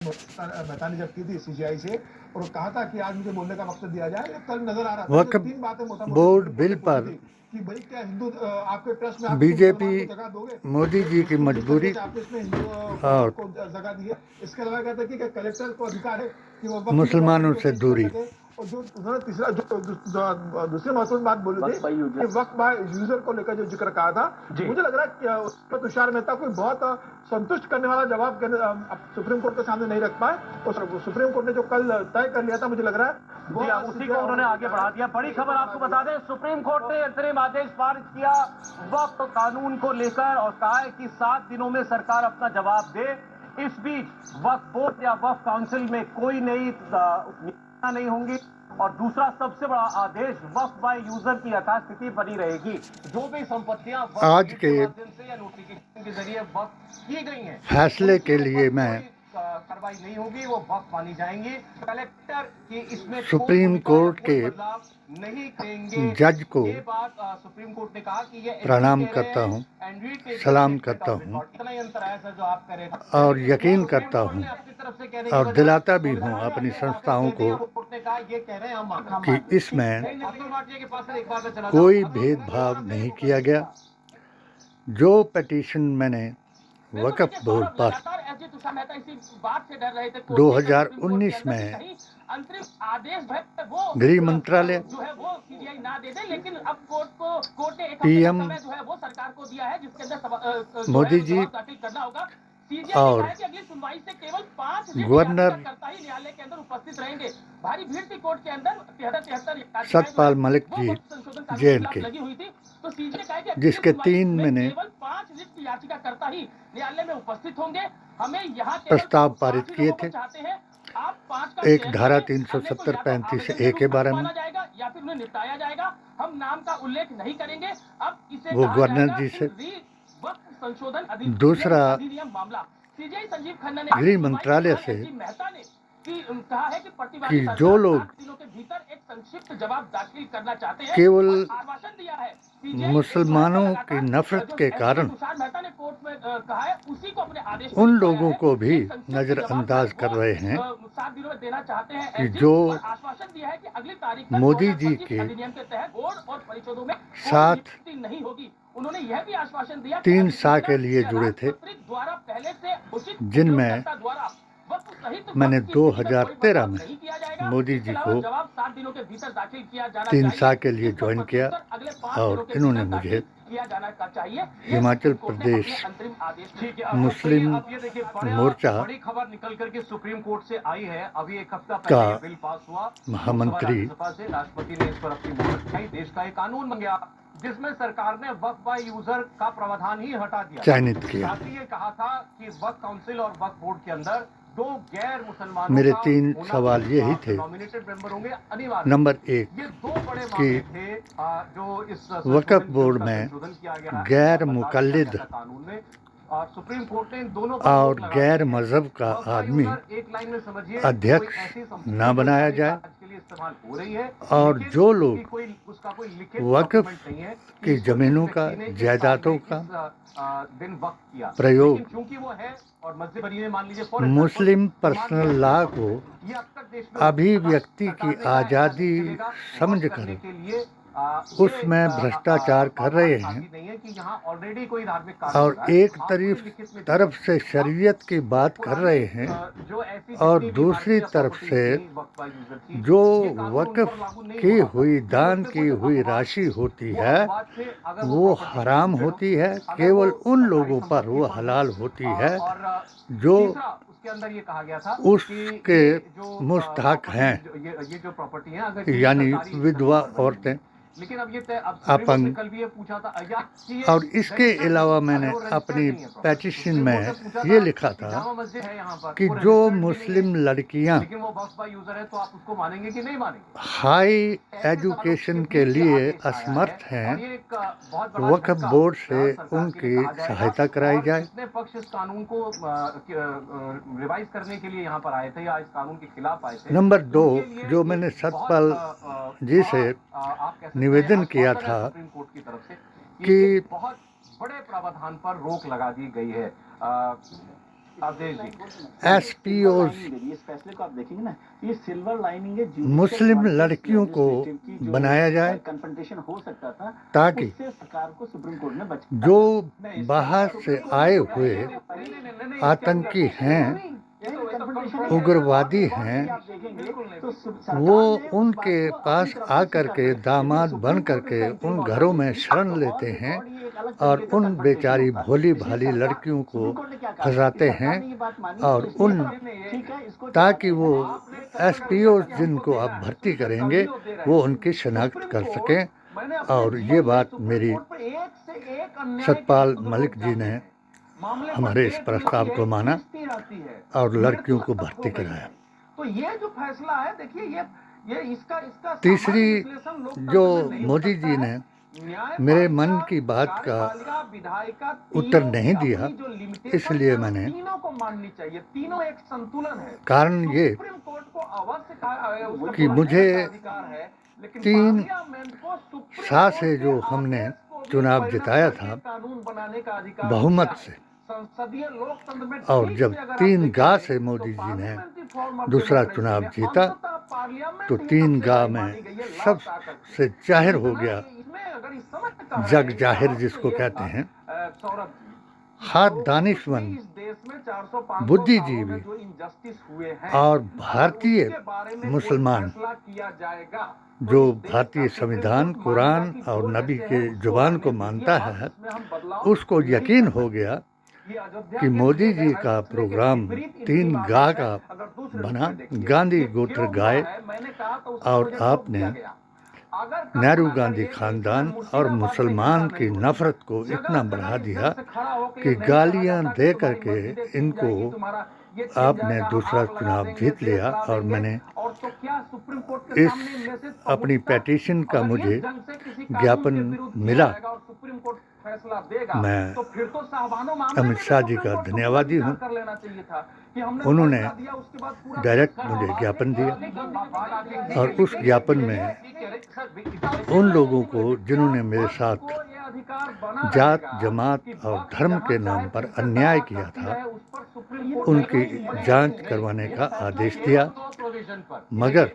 मेहता ने जब की थी सीजीआई से और कहा था कि आज मुझे बोलने का वक्त दिया जाए। कल नजर आ रहा था वक्फ तीन बातें मोटा-मोटी बोर्ड सुप्रीम कोर्ट बिल ने पूछी पर थी कि भाई क्या हिंदू आपके ट्रस्ट में आप हिंदू बीजेपी मुसलमान को जगह दोगे? मोदी जी की जिस तरीके मजबूरी से आपने इसमें हिंदू और को जगह दी है। इसके अलावा कहते हैं कि कलेक्टर को अधिकार है कि वो वक्फ की प्रॉपर्टी मुसलमानों को से सीज कर दूरी। सके। और जो उन्होंने तीसरा दूसरी महत्वपूर्ण बात बोली थी कि वक्फ बाय यूजर को लेकर जो जिक्र कहा था, मुझे लग रहा है कि उसमें तुषार मेहता कोई बहुत संतुष्ट करने वाला जवाब सुप्रीम कोर्ट के सामने नहीं रख पाए। और सुप्रीम कोर्ट ने जो कल तय कर लिया था, मुझे लग रहा है उसी को उन्होंने आगे बढ़ा दिया। बड़ी खबर आपको बता दें, सुप्रीम कोर्ट ने अंतरिम आदेश पारित किया वक्फ कानून को लेकर और कहा है कि 7 दिनों में सरकार अपना जवाब दे। इस बीच वक्फ बोर्ड या वक्फ काउंसिल में कोई नई नहीं होंगी। और दूसरा सबसे बड़ा आदेश, वक्फ बाय यूजर की यथास्थिति बनी रहेगी। जो भी संपत्तियां आज के माध्यम से या नोटिफिकेशन के जरिए वक्फ की गई हैं, फैसले के लिए मैं कार्रवाई नहीं होगी, वो वक्त मानी जाएंगी। कलेक्टर की इसमें सुप्रीम कोर्ट के बदलाव नहीं करेंगे। जज को ये बात सुप्रीम कोर्ट ने कहा कि ये प्रणाम करता हूँ, सलाम करता हूँ इतना ही अंतर है सर जो आप कह रहे हैं। और यकीन करता हूँ और दिलाता भी हूँ अपनी संस्थाओं को कि इसमें कोई भेदभाव नहीं किया गया। जो पिटीशन मैंने वक्फ बोर्ड पर 2019 में गृह मंत्रालय, पीएम मोदी जी और गवर्नर सतपाल मलिक जी जे.एंड.के, जिसके 3 मैंने प्रस्ताव पारित किए थे। एक धारा 370-35A के बारे में, या फिर उन्हें निपटाया जाएगा। हम नाम का उल्लेख नहीं करेंगे। अब इसे वो गवर्नर जी से, दूसरा गृह मंत्रालय से कि जो लोग केवल मुसलमानों की नफरत के कारण उन लोगों को भी नजरअंदाज कर रहे हैं कि जो मोदी जी के साथ उन्होंने यह भी आश्वासन दिया 3 साल के लिए जुड़े थे, जिनमें मैंने 2013 में मोदी जी को 3 साल के लिए ज्वाइन किया और इन्होंने मुझे हिमाचल प्रदेश मुस्लिम मोर्चा बड़ी खबर निकल करके सुप्रीम कोर्ट से आई है। अभी एक हफ्ता का पहले बिल पास हुआ, महामंत्री राष्ट्रपति ने इस पर अपनी मोहर लगाई। देश का एक कानून बन गया जिसमें सरकार ने वक्फ बाय यूजर का प्रावधान ही हटा दिया, चयनित किया। साथ ही ये कहा था कि वक्फ काउंसिल और वक्फ बोर्ड के अंदर 2 गैर मुसलमानों मेरे 3 सवाल यही थे। नॉमिनेटेड मेंबर होंगे अनिवार्य। नंबर 1 ये 2 बड़े मामले थे जो इस वक्फ बोर्ड में गैर मुकल्लिद कानून में सुप्रीम कोर्ट ने इन दोनों और गैर मजहब का आदमी अध्यक्ष न बनाया जाए और जो लोग वक्फ की जमीनों का, जायदादों का प्रयोग मुस्लिम पर्सनल लॉ को अभिव्यक्ति की आज़ादी समझकर उसमें भ्रष्टाचार कर रहे हैं और एक तरफ से शरीयत की बात कर रहे हैं और दूसरी तरफ से जो वक्फ की हुई, दान की हुई राशि होती है वो हराम होती है, केवल उन लोगों पर वो हलाल होती है जो उसके मुस्तहक हैं, यानी विधवा औरतें, अपंग। और इसके अलावा मैंने अपनी पेटिशन में ये लिखा था कि जो मुस्लिम लड़कियां हाई एजुकेशन के लिए असमर्थ हैं, वक्फ बोर्ड से उनकी सहायता कराई जाए। पक्ष इस कानून को रिवाइज करने के लिए यहाँ पर आए थे या इस कानून के खिलाफ आए थे। नंबर 2, जो मैंने सतपाल जी से निवेदन किया था कि बहुत बड़े प्रावधान पर रोक लगा दी गई है। एसपीओज इस फैसले को आप देखेंगे ना, ये सिल्वर लाइनिंग है। मुस्लिम लड़कियों को बनाया जाए कन्फ्रंटेशन हो सकता था, ताकि उससे सरकार को सुप्रीम कोर्ट ने बचा। जो बाहर से आए हुए आतंकी हैं, उग्रवादी हैं, वो उनके पास आकर के दामाद बन करके उन घरों में शरण लेते हैं और उन बेचारी भोली भाली लड़कियों को फंसाते हैं और उन ताकि वो एसपीओ जिनको आप भर्ती करेंगे वो उनकी शनाख्त कर सकें। और ये बात मेरी सतपाल मलिक जी ने हमारे इस प्रस्ताव को माना और लड़कियों को भर्ती कराया। तो ये जो फैसला है, देखिए ये इसका तीसरी जो मोदी जी ने मेरे मन की बात का उत्तर नहीं दिया, इसलिए मैंने तीनों को माननी चाहिए, तीनों एक संतुलन है। कारण ये कि मुझे 3 साल से जो हमने चुनाव जिताया था बहुमत से, और जब 3 गांव से मोदी जी ने दूसरा चुनाव जीता तो 3 गांव में सबसे जाहिर हो गया, जग जाहिर जिसको कहते हैं, हर दानिशमंद बुद्धिजीवी और भारतीय मुसलमान जो भारतीय संविधान, कुरान और नबी के जुबान को मानता है, उसको यकीन हो गया कि मोदी जी का प्रोग्राम 3 गाय का बना, गांधी गोत्र गाय, और आपने नेहरू गांधी खानदान और मुसलमान की नफरत को इतना बढ़ा दिया कि गालियां दे करके इनको आपने दूसरा चुनाव जीत लिया। और मैंने इस अपनी पेटिशन का मुझे ज्ञापन मिला। मैं अमित शाह जी का धन्यवादी हूँ, उन्होंने डायरेक्ट मुझे ज्ञापन दिया और उस ज्ञापन में उन लोगों को जिन्होंने मेरे साथ जात, जमात और धर्म के नाम पर अन्याय किया था, उनकी जांच करवाने का आदेश दिया। मगर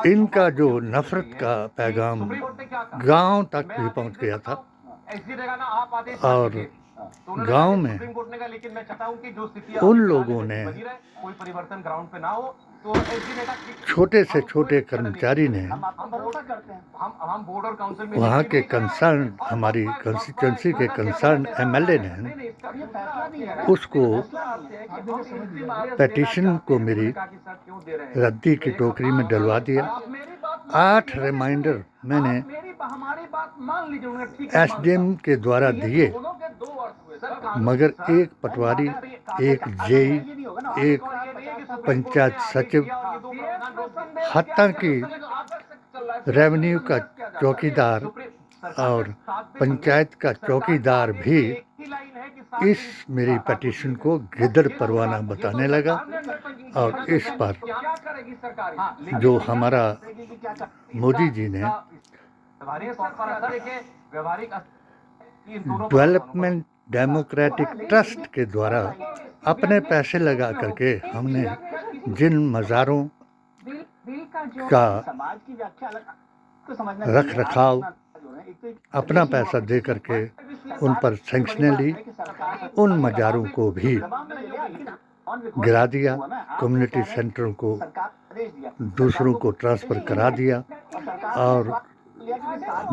इनका जो नफरत का पैगाम गांव तक भी पहुंच गया था और गांव में उन लोगों ने, छोटे से छोटे कर्मचारी ने, वहाँ के कंसर्न, हमारी कंस्टिट्यूंसी के कंसर्न एमएलए ने उसको पेटिशन को मेरी रद्दी की टोकरी में डलवा दिया। 8 रिमाइंडर मैंने एसडीएम के द्वारा दिए, मगर एक पटवारी, एक जेई, एक पंचायत सचिव, हत्ता की रेवेन्यू का चौकीदार और पंचायत का चौकीदार भी इस मेरी पेटिशन को गिदड़ परवाना बताने लगा। और इस पर जो हमारा मोदी जी ने डेवलपमेंट डेमोक्रेटिक ट्रस्ट के द्वारा अपने पैसे लगा करके हमने जिन मज़ारों का रख रखाव अपना पैसा दे करके उन पर सैंक्शनें ली, उन मज़ारों को भी गिरा दिया, कम्युनिटी सेंटरों को दूसरों को ट्रांसफ़र करा दिया। और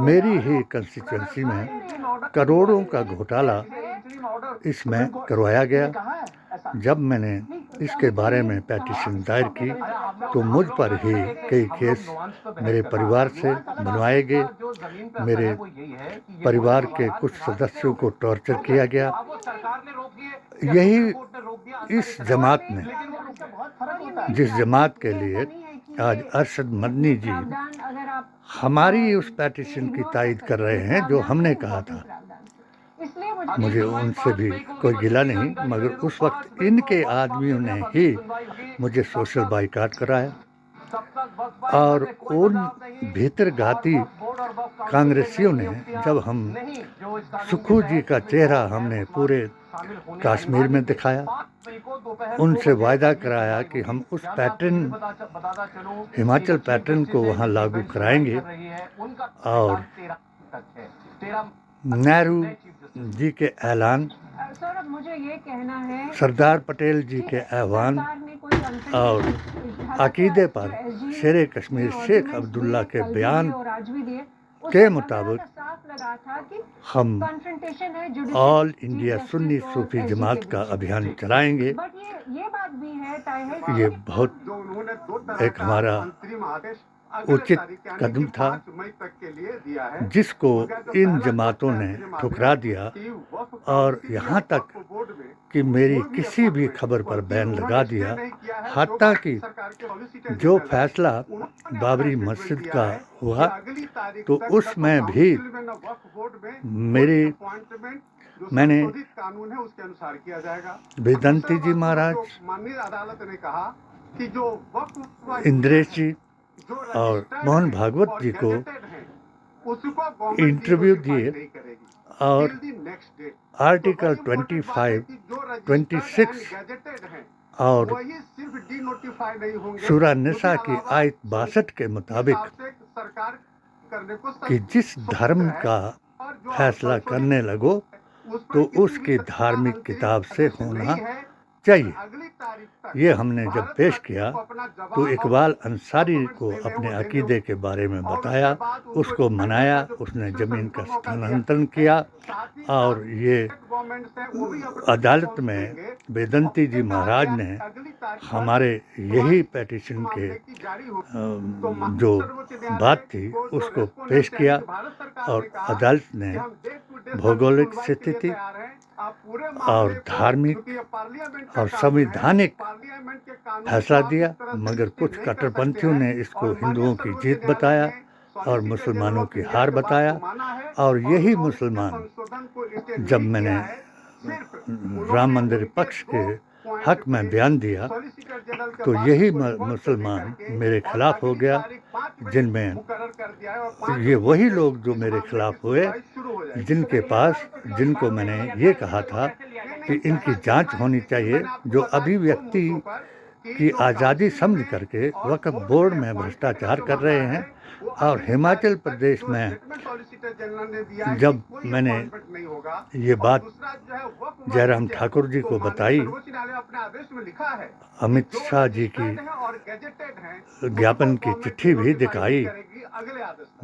मेरी ही कंस्टिट्यूंसी में करोड़ों का घोटाला इसमें करवाया गया। जब मैंने इसके बारे में पेटिशन दायर की तो मुझ पर ही कई केस मेरे परिवार से बनवाए गए। मेरे परिवार के कुछ सदस्यों को टॉर्चर किया गया। यही इस जमात में, जिस जमात के लिए आज अरशद मदनी जी हमारी उस पेटिशन की तायद कर रहे हैं जो हमने कहा था, मुझे उनसे भी कोई गिला नहीं, मगर उस वक्त इनके आदमियों ने ही मुझे सोशल बाइकाट कराया। और उन भीतरघाती कांग्रेसियों ने, जब हम सुक्खू जी का चेहरा हमने पूरे शामिल होने कश्मीर में दिखाया, 5 मई को दोपहर उनसे 2 बजे वायदा तक कराया जाएगी। कि हम उस यहाँ पैटर्न मैं आपको बताता चलूं कि हिमाचल लक्ष्मी पैटर्न को बच्चे वहाँ से लागू इवेंट कराएंगे कर रही है, उनका और ऐलान 13 तक है। 13 नेहरू नए चीफ जस्टिस जी के ऐलान, सर अब मुझे ये कहना है सरदार पटेल जी के आह्वान सरकार ने कोई कंसल्टेशन- और हालांकि अकीदे जो पर SG शेर कश्मीर ने शेख ordinance अब्दुल्ला दिए, के कल भी बयान दिए और आज भी दिए, के उससे मुताबिक अंदाजा साफ लगा था कि हम confrontation है judicial all chief India justice Sunni और सूफी SG जमात के का बीच। अभियान चलाएंगे। बट ये बात भी है ताय है ये कि बहुत जो उन्होंने 2 तरह एक का हमारा अंतरिम आदेश अगले उचित तारीख यानी कदम कि था, 5 मई तक के लिए दिया है, जिसको उनका जो इन पहला जमातों ने अंतरिम आदेश ठुकरा दिया कि वक्फ और काउंसिल यहाँ या तक वक्फ बोर्ड में कि मेरी कोई भी किसी भी अपॉइंटमेंट खबर पर बैन उन्होंने लगा स्टे दिया। नहीं किया है, हत्ता जो कि सरकार के सॉलिसिटर जो जनरल है, फैसला उन्होंने बाबरी अपना मस्जिद स्टेटमेंट का दिया है हुआ कि अगली तारीख तो तक उसमें न भी काउंसिल में, न वक्फ बोर्ड में मेरी कोई अपॉइंटमेंट जो मैंने संशोधित कानून है उसके अनुसार किया जाएगा। वेदांती दूसरा जी बात, महाराज, जो माननीय अदालत ने कहा कि जो वक्फ इंद्रेश जी जो और रजिस्टर्ड मोहन हैं भागवत और जी को गेजेटेड हैं, उसको गवर्नमेंट इंटरव्यू नोटिफाई दिए नहीं करेगी और till the next day। Article तो बड़ी इम्पोर्टेंट बात है 25, कि जो रजिस्टर्ड 26 एंड गेजेटेड हैं, और वही सिर्फ डिनोटिफाई नहीं होंगे। सूरा निसा उसके की अलावा आयत 62 के मुताबिक हिसाब से सरकार करने को कि जिस स्वतंत्र धर्म है का और जो फैसला संशोधित करने लगो उस पर तो किसी भी उसकी तरह का धार्मिक अंतरिम किताब से आदेश होना नहीं है। चाहिए। अगली तारीख तक ये हमने जब भारत पेश सरकार किया को अपना जवाब तो और इकबाल अंसारी डॉक्यूमेंट्स को देने अपने वो देने अकीदे के बारे में और बताया, उसके बाद उनको उसको मनाया, उसने ज़मीन का स्थानांतरण किया और ये अदालत में वेदांती जी महाराज ने हमारे यही पेटिशन के जो बात थी उसको पेश किया और अदालत ने भौगोलिक स्थिति और धार्मिक और संवैधानिक फैसला दिया, मगर कुछ कट्टरपंथियों ने इसको हिंदुओं की जीत बताया और मुसलमानों की हार बताया। और यही मुसलमान जब मैंने राम मंदिर पक्ष के हक में बयान दिया तो यही मुसलमान मेरे खिलाफ हो गया, जिनमें ये वही लोग जो मेरे खिलाफ हुए, जिनके पास जिनको मैंने ये कहा था कि इनकी जांच होनी चाहिए, जो अभिव्यक्ति की आज़ादी समझ करके वक्फ बोर्ड में भ्रष्टाचार कर रहे हैं। और हिमाचल प्रदेश में जब मैंने ये बात जयराम ठाकुर जी को बताई, अमित शाह जी की ज्ञापन की चिट्ठी भी दिखाई,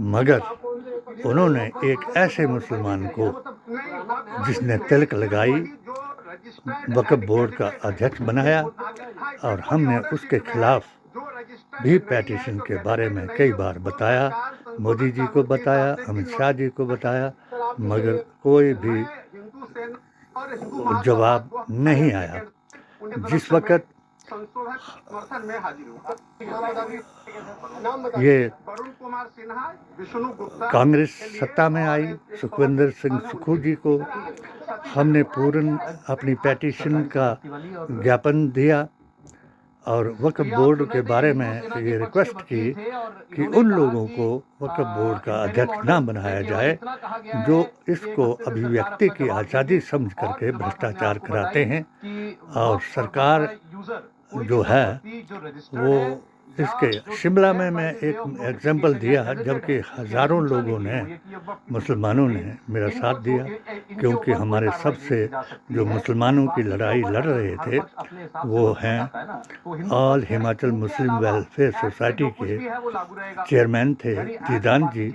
मगर उन्होंने एक ऐसे मुसलमान को जिसने तिलक लगाई वक्फ बोर्ड का अध्यक्ष बनाया और हमने उसके खिलाफ भी पेटिशन के बारे में कई बार बताया, मोदी जी को बताया, अमित शाह जी को बताया, मगर कोई भी जवाब नहीं आया। जिस वक्त ये कांग्रेस सत्ता में आई, सुखविंदर सिंह सुक्खू जी को हमने पूर्ण अपनी पेटिशन का ज्ञापन दिया और वक्फ बोर्ड के बारे में ये रिक्वेस्ट की कि उन लोगों को वक्फ बोर्ड का अध्यक्ष ना बनाया जाए जो इसको अभिव्यक्ति की आज़ादी समझ करके भ्रष्टाचार कराते हैं। और सरकार जो है वो इसके शिमला में मैं एक एग्जाम्पल दिया, जबकि हज़ारों लोगों ने, मुसलमानों ने मेरा साथ दिया, क्योंकि हमारे सबसे जो मुसलमानों की लड़ाई लड़ रहे थे वो हैं ऑल हिमाचल मुस्लिम वेलफेयर सोसाइटी के चेयरमैन थे दीदान जी,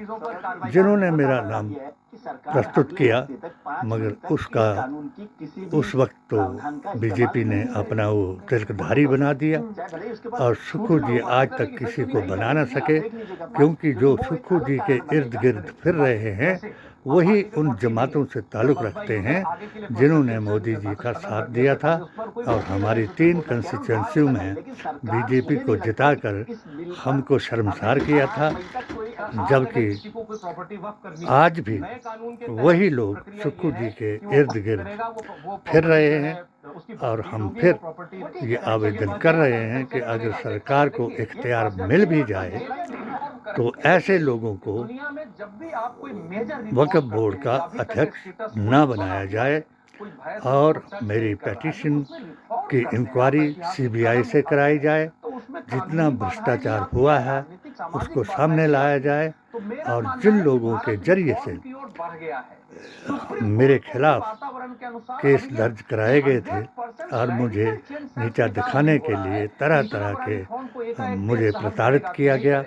जिन्होंने मेरा नाम प्रस्तुत किया, मगर उसका उस वक्त तो बीजेपी ने अपना वो तिलकधारी बना दिया और सुक्खू जी आज तक किसी को बना न सके, क्योंकि जो सुक्खू जी के इर्द गिर्द फिर रहे हैं वही उन जमातों से ताल्लुक़ रखते हैं जिन्होंने मोदी जी का साथ दिया था और हमारी 3 कंस्टिट्यूंसियों में बीजेपी को जिताकर हमको शर्मसार किया था। जबकि आज भी वही लोग सुक्खू जी के इर्द गिर्द फिर रहे हैं और हम फिर ये आवेदन कर रहे हैं कि अगर सरकार को इख्तियार मिल भी जाए तो ऐसे लोगों को वक्फ बोर्ड का अध्यक्ष न बनाया जाए और मेरी पेटिशन की इंक्वायरी सीबीआई से कराई जाए, जितना भ्रष्टाचार हुआ है उसको सामने लाया जाए और जिन लोगों के जरिए से मेरे खिलाफ केस दर्ज कराए गए थे और मुझे नीचा दिखाने के लिए तरह तरह के मुझे प्रताड़ित किया गया,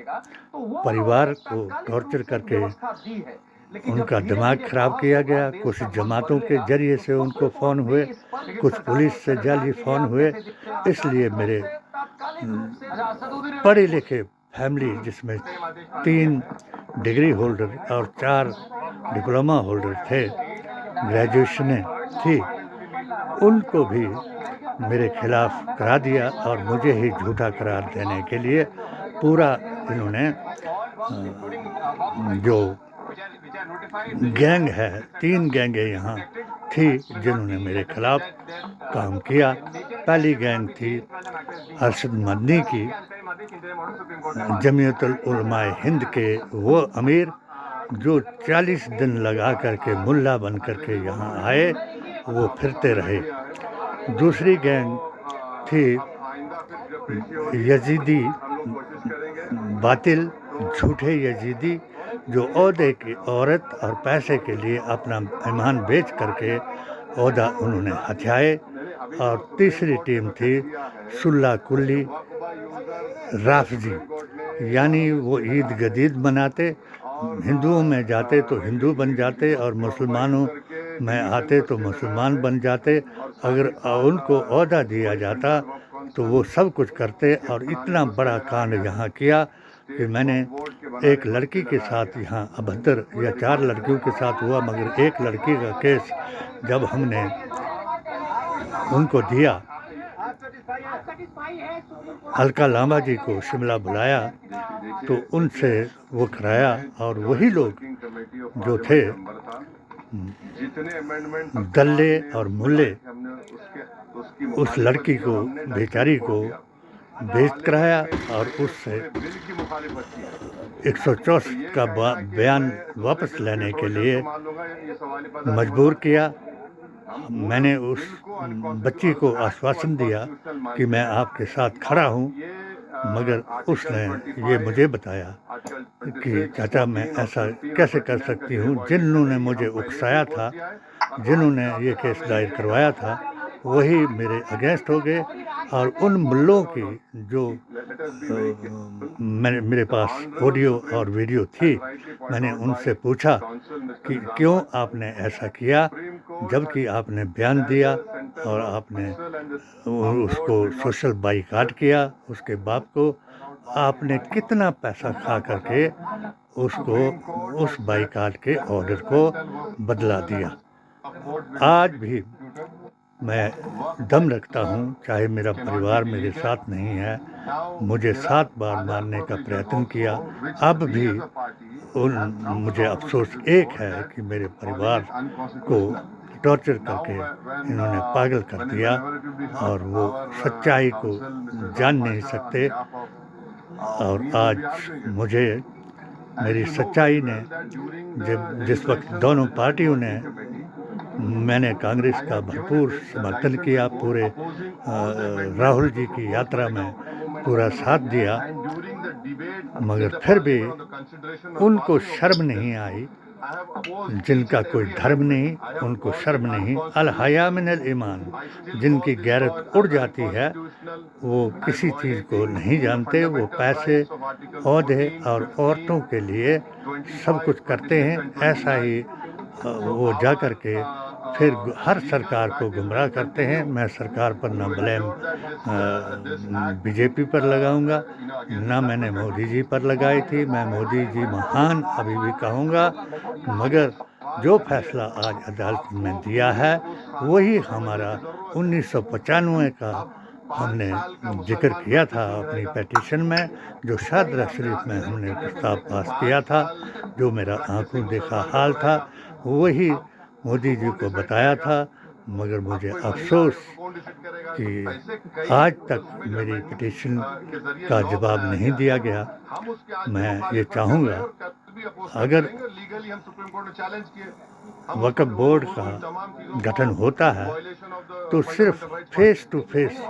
परिवार को टॉर्चर करके उनका दिमाग खराब किया गया, कुछ जमातों के जरिए से उनको फ़ोन हुए, कुछ पुलिस से जाली फ़ोन हुए। इसलिए मेरे पढ़े लिखे फैमिली, जिसमें 3 डिग्री होल्डर और 4 डिप्लोमा होल्डर थे, ग्रेजुएशनें थी, उनको भी मेरे खिलाफ करा दिया और मुझे ही झूठा करार देने के लिए पूरा इन्होंने जो गैंग है, 3 गैंगें यहाँ थी जिन्होंने मेरे खिलाफ काम किया। पहली गैंग थी अरशद मदनी की, जमीयतुल उलमाए हिंद के वो अमीर जो 40 दिन लगा करके मुल्ला बन करके यहाँ आए, वो फिरते रहे। दूसरी गैंग थी यजीदी, बातिल झूठे यजीदी, जो ओहदे की औरत और पैसे के लिए अपना ईमान बेच करके ओहदा उन्होंने हथियाए। और तीसरी टीम थी सुल्ला कुल्ली राफजी, यानी वो ईद गदीद मनाते, हिंदुओं में जाते तो हिंदू बन जाते और मुसलमानों में आते तो मुसलमान बन जाते। अगर उनको ओहदा दिया जाता तो वो सब कुछ करते। और इतना बड़ा कांड यहाँ किया कि मैंने एक लड़की के साथ यहाँ अभद्र, या 4 लड़कियों के साथ हुआ, मगर एक लड़की का केस जब हमने उनको दिया, अलका लांबा जी को शिमला बुलाया तो उनसे वो कराया। और वही लोग जो थे दल्ले और मुल्ले, उस लड़की को, बेचारी को बेच कराया और उससे 164 का बयान वापस लेने के लिए मजबूर किया। मैंने उस बच्ची को आश्वासन दिया कि मैं आपके साथ खड़ा हूँ, मगर उसने ये मुझे बताया कि चाचा मैं ऐसा कैसे कर सकती हूँ। जिन्होंने मुझे उकसाया था, जिन्होंने ये केस दायर करवाया था, वही मेरे अगेंस्ट हो गए। और उन मुल्लों की जो मेरे पास ऑडियो और वीडियो थी, मैंने उनसे पूछा कि क्यों आपने ऐसा किया, जबकि आपने बयान दिया और आपने उसको सोशल बाइकाट किया, उसके बाप को आपने कितना पैसा खा करके उसको उस बाइकाट के ऑर्डर को बदला दिया। आज भी मैं दम रखता हूँ, चाहे मेरा परिवार मेरे साथ नहीं है, मुझे 7 बार मारने का प्रयत्न किया, अब भी मुझे अफसोस एक है कि मेरे परिवार को टॉर्चर करके इन्होंने पागल कर दिया और वो सच्चाई को जान नहीं सकते। और आज मुझे मेरी सच्चाई ने, जब जिस वक्त दोनों पार्टियों ने, मैंने कांग्रेस का भरपूर समर्थन किया, पूरे राहुल जी की यात्रा में पूरा साथ दिया, मगर फिर भी उनको शर्म नहीं आई। जिनका कोई धर्म नहीं, उनको शर्म नहीं। अल हया मिनल ईमान, जिनकी गैरत उड़ जाती है, वो किसी चीज़ को नहीं जानते। वो पैसे, ओहदे और औरतों के लिए सब कुछ करते हैं। ऐसा ही वो जा कर के फिर हर सरकार को गुमराह करते हैं। मैं सरकार पर ना ब्लेम बीजेपी पर लगाऊंगा, ना मैंने मोदी जी पर लगाई थी। मैं मोदी जी महान अभी भी कहूँगा, मगर जो फैसला आज अदालत में दिया है वही हमारा 1995 का हमने जिक्र किया था अपनी पेटिशन में, जो शादरा शरीफ में हमने प्रस्ताव पास किया था, जो मेरा आंखों देखा हाल था, वही मोदी जी को बताया था। मगर मुझे अफसोस कि आज तक मेरी पिटीशन का जवाब नहीं दिया गया। मैं ये चाहूँगा अगर वक्फ बोर्ड का गठन होता है तो सिर्फ फेस टू फेस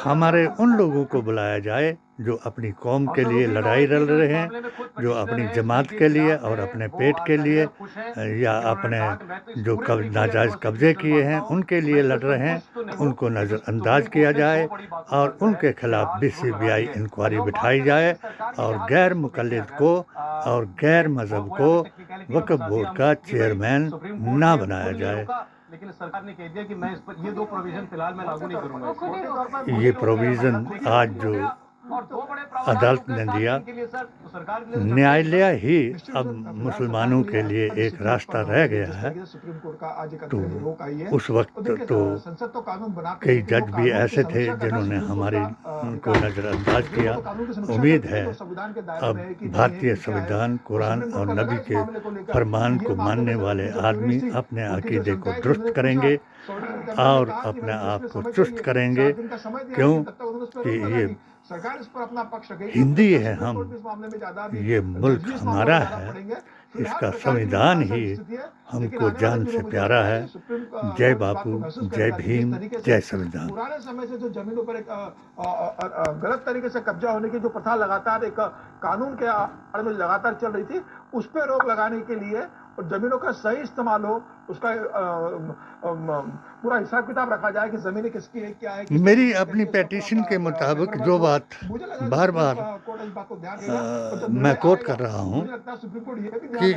हमारे उन लोगों को बुलाया जाए जो अपनी कौम के लिए लड़ाई लड़ रहे हैं, जो अपनी जमात के लिए और अपने पेट के लिए या अपने जो नाजायज़ कब्जे किए हैं उनके लिए लड़ रहे हैं, उनको नज़रअंदाज किया जाए और उनके खिलाफ BCBI इंक्वायरी बिठाई जाए और गैर मुक़ल्लिद को और गैर मज़हब को वक्फ बोर्ड का चेयरमैन ना बनाया जाए। लेकिन सरकार ने कह दिया कि मैं इस पर ये 2 प्रोविजन फिलहाल मैं लागू नहीं करूंगा। ये प्रोविज़न आज जो अदालत ने दिया, न्यायालय ही अब मुसलमानों के लिए एक रास्ता रह गया है। तो उस वक्त तो कई जज भी ऐसे थे जिन्होंने हमारी को नज़रअंदाज किया। उम्मीद है अब भारतीय संविधान, कुरान और नबी के फरमान को मानने वाले आदमी अपने अकीदे को दुरुस्त करेंगे और अपने आप को चुस्त करेंगे, क्योंकि ये हिंदी है, हम ये मुल्क हमारा है, इसका संविधान ही हमको जान से प्यारा है। जय बापू, जय भीम, जय संविधान। पुराने समय से जो जमीनों पर एक गलत तरीके से कब्जा होने की जो प्रथा लगातार एक कानून के आड़ में लगातार चल रही थी, उस पर रोक लगाने के लिए और जमीनों का सही इस्तेमाल हो, उसका पूरा हिसाब किताब रखा जाए कि जमीनें किसकी है, क्या है। मेरी अपनी पेटिशन के मुताबिक जो बात बार बार मैं कोट कर रहा हूँ कि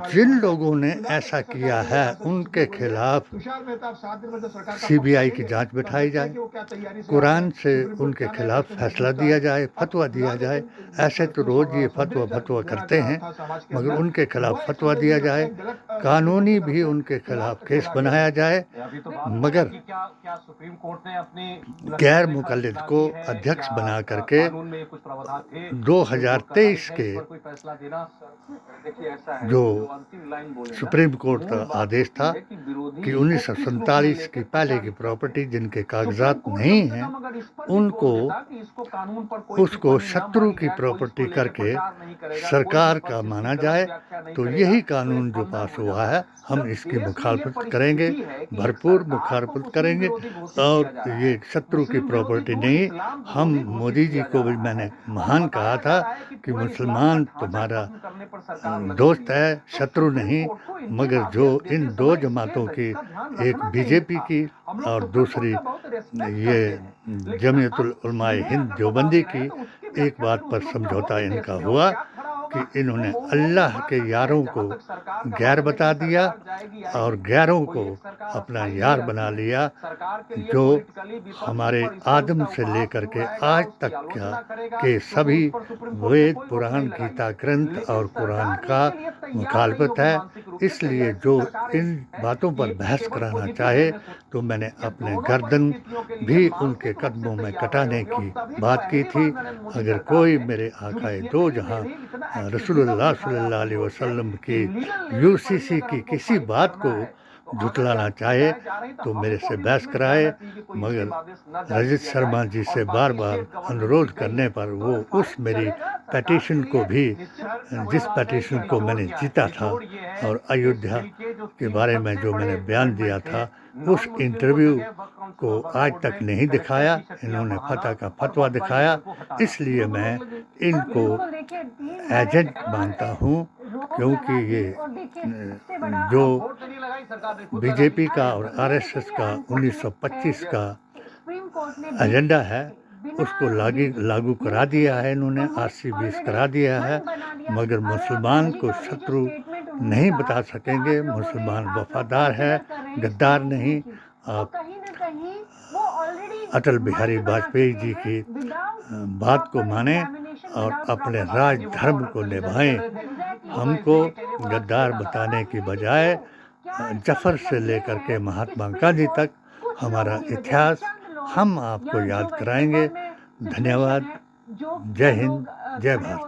जिन लोगों ने ऐसा किया है उनके खिलाफ CBI की जांच बिठाई जाए, कुरान से उनके खिलाफ फैसला दिया जाए, फतवा दिया जाए। ऐसे तो रोज़ ये फतवा करते हैं, मगर उनके खिलाफ फतवा दिया जाए, कानूनी भी उनके खिलाफ केस बनाया जाए, मगर गैर मुक़ल्लिद को अध्यक्ष बना करके 2023 के जो सुप्रीम कोर्ट का आदेश था कि 1947 की पहले की प्रॉपर्टी जिनके कागजात नहीं हैं उनको उसको शत्रु की प्रॉपर्टी करके सरकार का माना जाए, तो यही कानून जो पास हुआ है हम इसकी मुखालफत करेंगे, भरपूर मुखालफत करेंगे। और ये शत्रु की प्रॉपर्टी नहीं, हम मोदी जी को भी मैंने महान कहा था कि मुसलमान तुम्हारा दोस्त है, शत्रु नहीं, मगर जो इन 2 जमातों की, एक BJP की और दूसरी ये जमीयतुल उलमाए हिंद देवबंदी की, एक बात पर समझौता इनका हुआ कि इन्होंने अल्लाह के यारों को गैर बता दिया और गैरों को अपना यार बना लिया, जो हमारे आदम से लेकर के आज तक के सभी वेद, पुराण, गीता ग्रंथ और कुरान का मुखालफत है। इसलिए जो इन बातों पर बहस कराना चाहे तो मैंने अपने गर्दन भी उनके कदमों में कटाने की बात की थी। अगर कोई मेरे आकाए दो जहां रसूलुल्लाह सल्लल्लाहु अलैहि वसल्लम की UCC की किसी बात को झुटलाना चाहे तो मेरे से बहस कराए, मगर रजत शर्मा जी से बार बार अनुरोध करने पर वो उस मेरी पेटिशन को भी, जिस पेटिशन को मैंने जीता था और अयोध्या के बारे में जो मैंने बयान दिया था, उस इंटरव्यू को आज तक नहीं दिखाया। इन्होंने फतह का फतवा दिखाया, इसलिए मैं इनको एजेंट मानता हूँ, क्योंकि ये जो BJP का और RSS का 1925 का एजेंडा है उसको लागू करा दिया है इन्होंने, 80-20 करा दिया है, मगर मुसलमान को शत्रु नहीं बता सकेंगे। मुसलमान वफादार है, गद्दार नहीं। आप अटल बिहारी वाजपेयी जी की बात को माने और अपने राज धर्म को निभाएं। हमको गद्दार बताने की बजाय जफर से लेकर के महात्मा गांधी तक हमारा इतिहास हम आपको याद कराएंगे। धन्यवाद। जय हिंद, जय भारत।